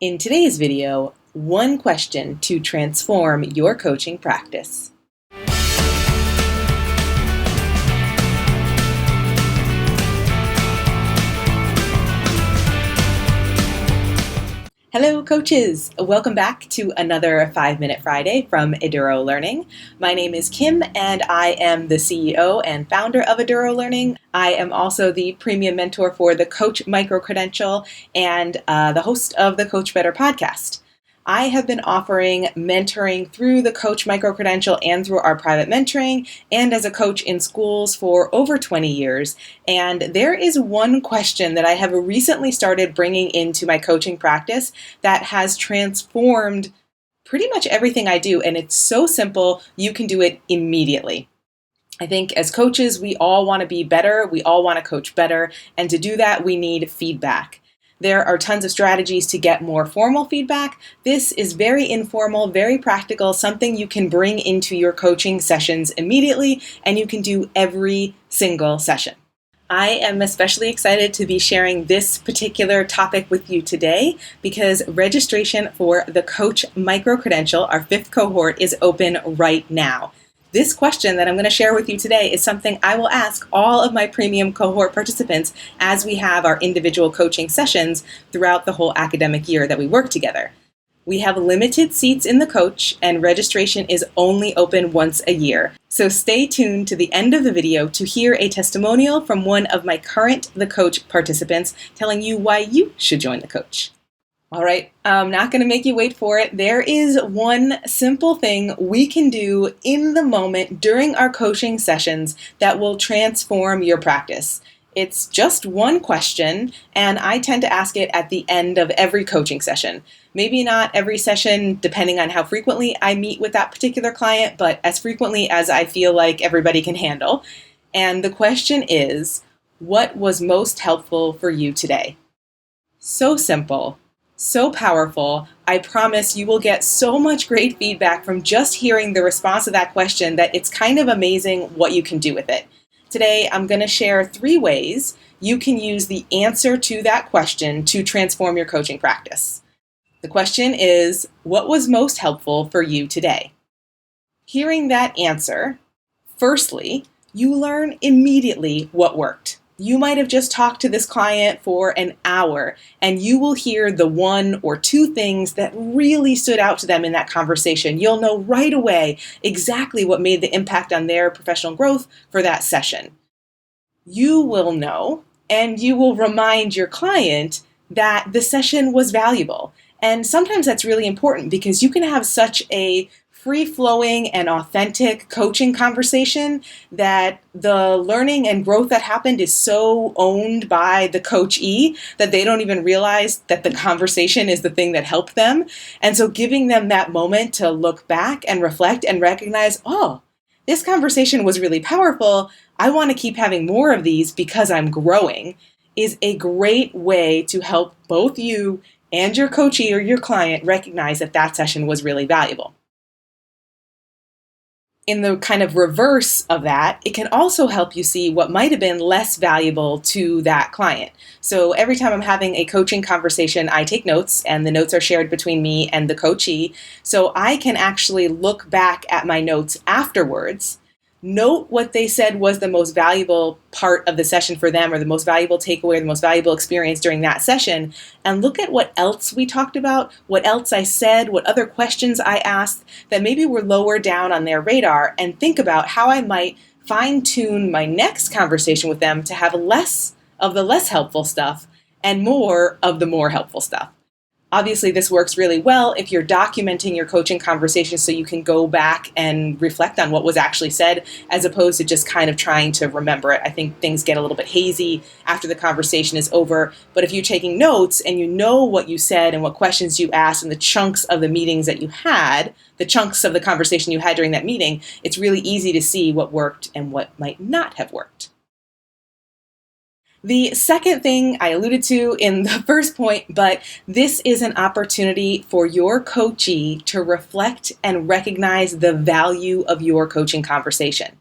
In today's video, one question to transform your coaching practice. Hello, coaches! Welcome back to another 5-Minute Friday from Eduro Learning. My name is Kim, and I am the CEO and founder of Eduro Learning. I am also the premium mentor for the Coach Microcredential and the host of the COACHBETTER podcast. I have been offering mentoring through the Coach Microcredential and through our private mentoring and as a coach in schools for over 20 years. And there is one question that I have recently started bringing into my coaching practice that has transformed pretty much everything I do. And it's so simple, you can do it immediately. I think as coaches, we all want to be better. We all want to coach better. And to do that, we need feedback. There are tons of strategies to get more formal feedback. This is very informal, very practical, something you can bring into your coaching sessions immediately, and you can do every single session. I am especially excited to be sharing this particular topic with you today because registration for the Coach Microcredential, our 5th cohort, is open right now. This question that I'm going to share with you today is something I will ask all of my premium cohort participants as we have our individual coaching sessions throughout the whole academic year that we work together. We have limited seats in the coach, and registration is only open once a year. So stay tuned to the end of the video to hear a testimonial from one of my current The Coach participants telling you why you should join the coach. All right, I'm not going to make you wait for it. There is one simple thing we can do in the moment during our coaching sessions that will transform your practice. It's just one question, and I tend to ask it at the end of every coaching session. Maybe not every session, depending on how frequently I meet with that particular client, but as frequently as I feel like everybody can handle. And the question is, what was most helpful for you today? So simple. So powerful. I promise you will get so much great feedback from just hearing the response to that question that it's kind of amazing what you can do with it. Today, I'm going to share 3 ways you can use the answer to that question to transform your coaching practice. The question is, what was most helpful for you today? Hearing that answer, firstly, you learn immediately what worked. You might have just talked to this client for an hour, and you will hear the 1 or 2 things that really stood out to them in that conversation. You'll know right away exactly what made the impact on their professional growth for that session. You will know, and you will remind your client that the session was valuable. And sometimes that's really important because you can have such a free-flowing and authentic coaching conversation that the learning and growth that happened is so owned by the coachee that they don't even realize that the conversation is the thing that helped them. And so giving them that moment to look back and reflect and recognize, oh, this conversation was really powerful. I want to keep having more of these because I'm growing, is a great way to help both you and your coachee or your client recognize that that session was really valuable. In the kind of reverse of that, it can also help you see what might have been less valuable to that client. So every time I'm having a coaching conversation, I take notes, and the notes are shared between me and the coachee. So I can actually look back at my notes afterwards, note what they said was the most valuable part of the session for them, or the most valuable takeaway, or the most valuable experience during that session, and look at what else we talked about, what else I said, what other questions I asked that maybe were lower down on their radar, and think about how I might fine-tune my next conversation with them to have less of the less helpful stuff and more of the more helpful stuff. Obviously, this works really well if you're documenting your coaching conversations so you can go back and reflect on what was actually said, as opposed to just kind of trying to remember it. I think things get a little bit hazy after the conversation is over. But if you're taking notes and you know what you said and what questions you asked and the chunks of the meetings that you had, the chunks of the conversation you had during that meeting, it's really easy to see what worked and what might not have worked. The second thing I alluded to in the first point, but this is an opportunity for your coachee to reflect and recognize the value of your coaching conversation.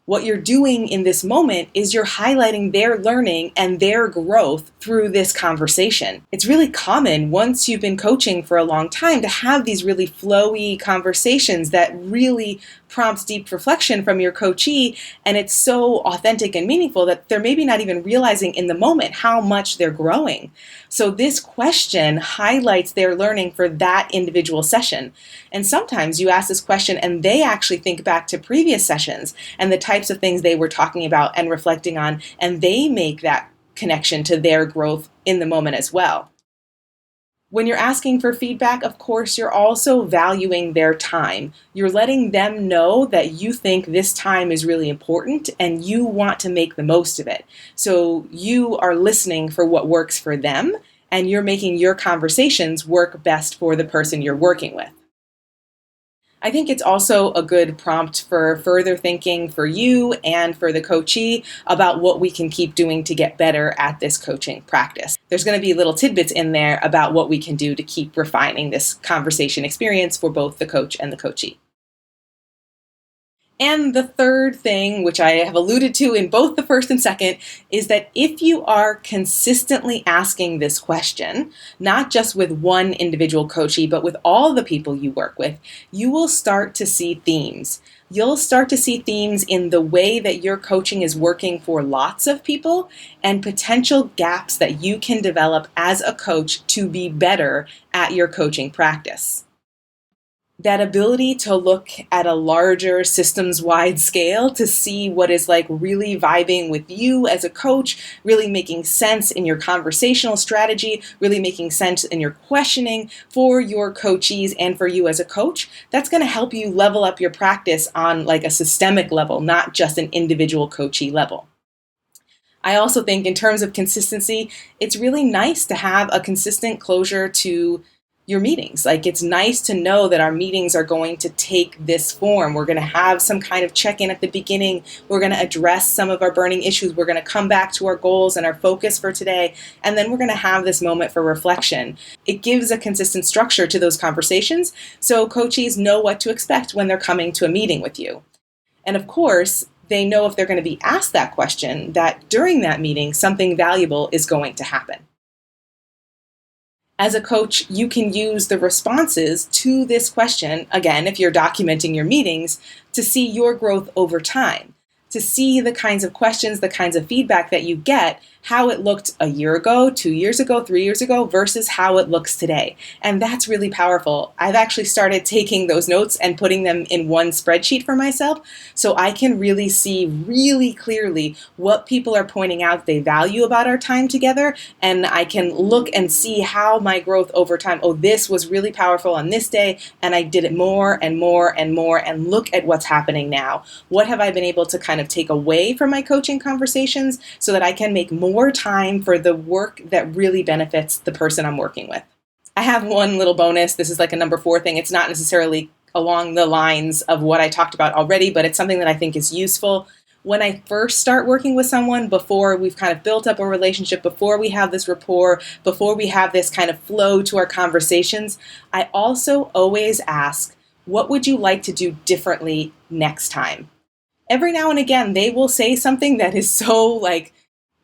What you're doing in this moment is you're highlighting their learning and their growth through this conversation. It's really common once you've been coaching for a long time to have these really flowy conversations that really prompts deep reflection from your coachee, and it's so authentic and meaningful that they're maybe not even realizing in the moment how much they're growing. So this question highlights their learning for that individual session. And sometimes you ask this question and they actually think back to previous sessions and the types of things they were talking about and reflecting on, and they make that connection to their growth in the moment as well. When you're asking for feedback, of course, you're also valuing their time. You're letting them know that you think this time is really important and you want to make the most of it. So you are listening for what works for them, and you're making your conversations work best for the person you're working with. I think it's also a good prompt for further thinking for you and for the coachee about what we can keep doing to get better at this coaching practice. There's going to be little tidbits in there about what we can do to keep refining this conversation experience for both the coach and the coachee. And the third thing, which I have alluded to in both the first and second, is that if you are consistently asking this question, not just with one individual coachee, but with all the people you work with, you will start to see themes. You'll start to see themes in the way that your coaching is working for lots of people and potential gaps that you can develop as a coach to be better at your coaching practice. That ability to look at a larger systems-wide scale to see what is like really vibing with you as a coach, really making sense in your conversational strategy, really making sense in your questioning for your coachees and for you as a coach, that's going to help you level up your practice on like a systemic level, not just an individual coachee level. I also think in terms of consistency, it's really nice to have a consistent closure to your meetings. Like, it's nice to know that our meetings are going to take this form. We're going to have some kind of check-in at the beginning. We're going to address some of our burning issues. We're going to come back to our goals and our focus for today. And then we're going to have this moment for reflection. It gives a consistent structure to those conversations, so coachees know what to expect when they're coming to a meeting with you. And of course, they know if they're going to be asked that question, that during that meeting, something valuable is going to happen. As a coach, you can use the responses to this question, again, if you're documenting your meetings, to see your growth over time, to see the kinds of questions, the kinds of feedback that you get, how it looked a year ago, 2 years ago, 3 years ago, versus how it looks today. And that's really powerful. I've actually started taking those notes and putting them in one spreadsheet for myself, so I can really see really clearly what people are pointing out they value about our time together, and I can look and see how my growth over time, oh, this was really powerful on this day, and I did it more and more and more, and look at what's happening now. What have I been able to kind of take away from my coaching conversations so that I can make more time for the work that really benefits the person I'm working with? I have one little bonus. This is like a number 4 thing. It's not necessarily along the lines of what I talked about already, but it's something that I think is useful. When I first start working with someone, before we've kind of built up a relationship, before we have this rapport, before we have this kind of flow to our conversations, I also always ask, what would you like to do differently next time? Every now and again, they will say something that is so, like,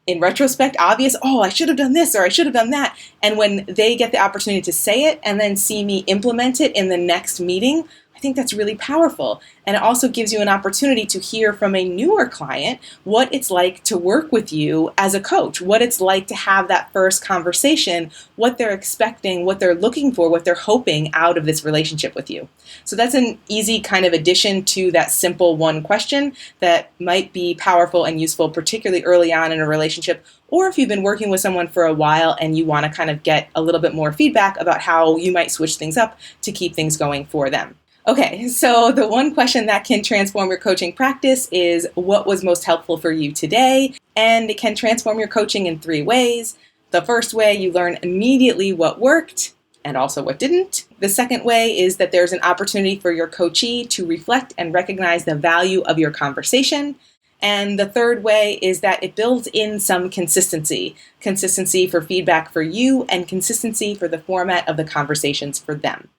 in retrospect, obvious, oh, I should have done this or I should have done that. And when they get the opportunity to say it and then see me implement it in the next meeting, I think that's really powerful. And it also gives you an opportunity to hear from a newer client what it's like to work with you as a coach, what it's like to have that first conversation, what they're expecting, what they're looking for, what they're hoping out of this relationship with you. So that's an easy kind of addition to that simple one question that might be powerful and useful, particularly early on in a relationship, or if you've been working with someone for a while and you want to kind of get a little bit more feedback about how you might switch things up to keep things going for them. Okay, so the one question that can transform your coaching practice is, what was most helpful for you today? And it can transform your coaching in 3 ways. The first way, you learn immediately what worked and also what didn't. The second way is that there's an opportunity for your coachee to reflect and recognize the value of your conversation. And the third way is that it builds in some consistency for feedback for you and consistency for the format of the conversations for them.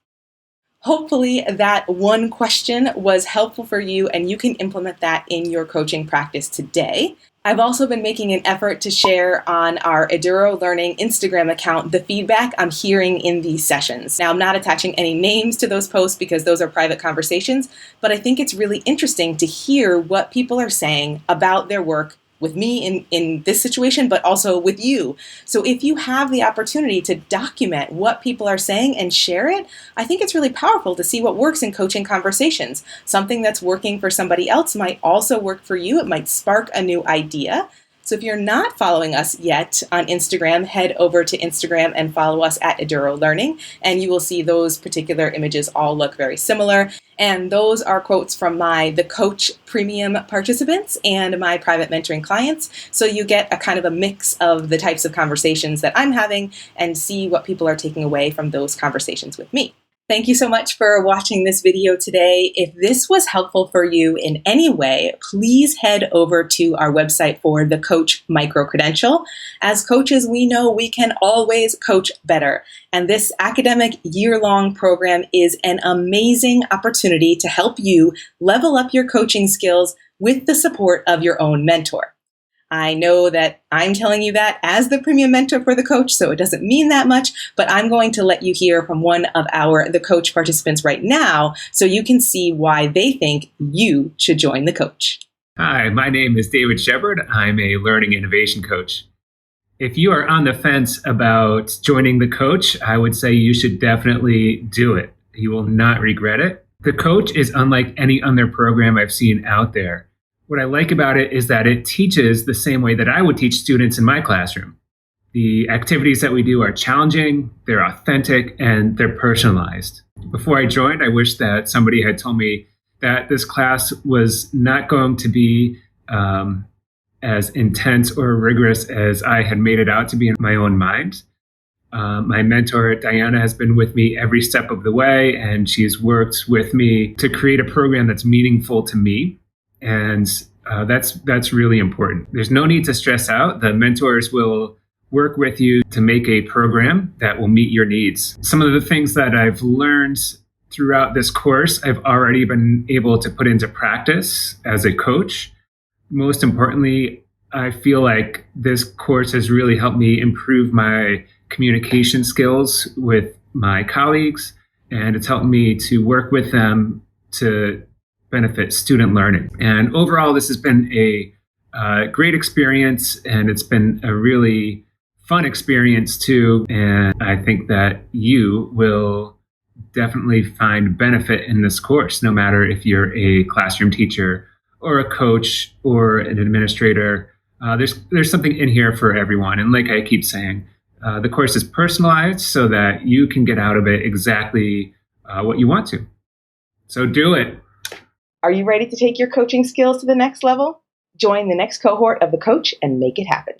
Hopefully that one question was helpful for you and you can implement that in your coaching practice today. I've also been making an effort to share on our Eduro Learning Instagram account the feedback I'm hearing in these sessions. Now, I'm not attaching any names to those posts because those are private conversations, but I think it's really interesting to hear what people are saying about their work with me in this situation, but also with you. So if you have the opportunity to document what people are saying and share it, I think it's really powerful to see what works in coaching conversations. Something that's working for somebody else might also work for you. It might spark a new idea. So if you're not following us yet on Instagram, head over to Instagram and follow us at Eduro Learning, and you will see those particular images all look very similar. And those are quotes from the Coach Premium participants and my private mentoring clients. So you get a kind of a mix of the types of conversations that I'm having and see what people are taking away from those conversations with me. Thank you so much for watching this video today. If this was helpful for you in any way, please head over to our website for the Coach Microcredential. As coaches, we know we can always coach better. And this academic year-long program is an amazing opportunity to help you level up your coaching skills with the support of your own mentor. I know that I'm telling you that as the premium mentor for the coach, so it doesn't mean that much, but I'm going to let you hear from one of the coach participants right now so you can see why they think you should join the coach. Hi, my name is David Shepard. I'm a learning innovation coach. If you are on the fence about joining the coach, I would say you should definitely do it. You will not regret it. The coach is unlike any other program I've seen out there. What I like about it is that it teaches the same way that I would teach students in my classroom. The activities that we do are challenging, they're authentic, and they're personalized. Before I joined, I wish that somebody had told me that this class was not going to be as intense or rigorous as I had made it out to be in my own mind. My mentor, Diana, has been with me every step of the way, and she's worked with me to create a program that's meaningful to me. And that's really important. There's no need to stress out. The mentors will work with you to make a program that will meet your needs. Some of the things that I've learned throughout this course, I've already been able to put into practice as a coach. Most importantly, I feel like this course has really helped me improve my communication skills with my colleagues, and it's helped me to work with them to benefit student learning. And overall, this has been a great experience, and it's been a really fun experience too. And I think that you will definitely find benefit in this course, no matter if you're a classroom teacher or a coach or an administrator. There's something in here for everyone. And like I keep saying, the course is personalized so that you can get out of it exactly what you want to. So do it. Are you ready to take your coaching skills to the next level? Join the next cohort of the coach and make it happen.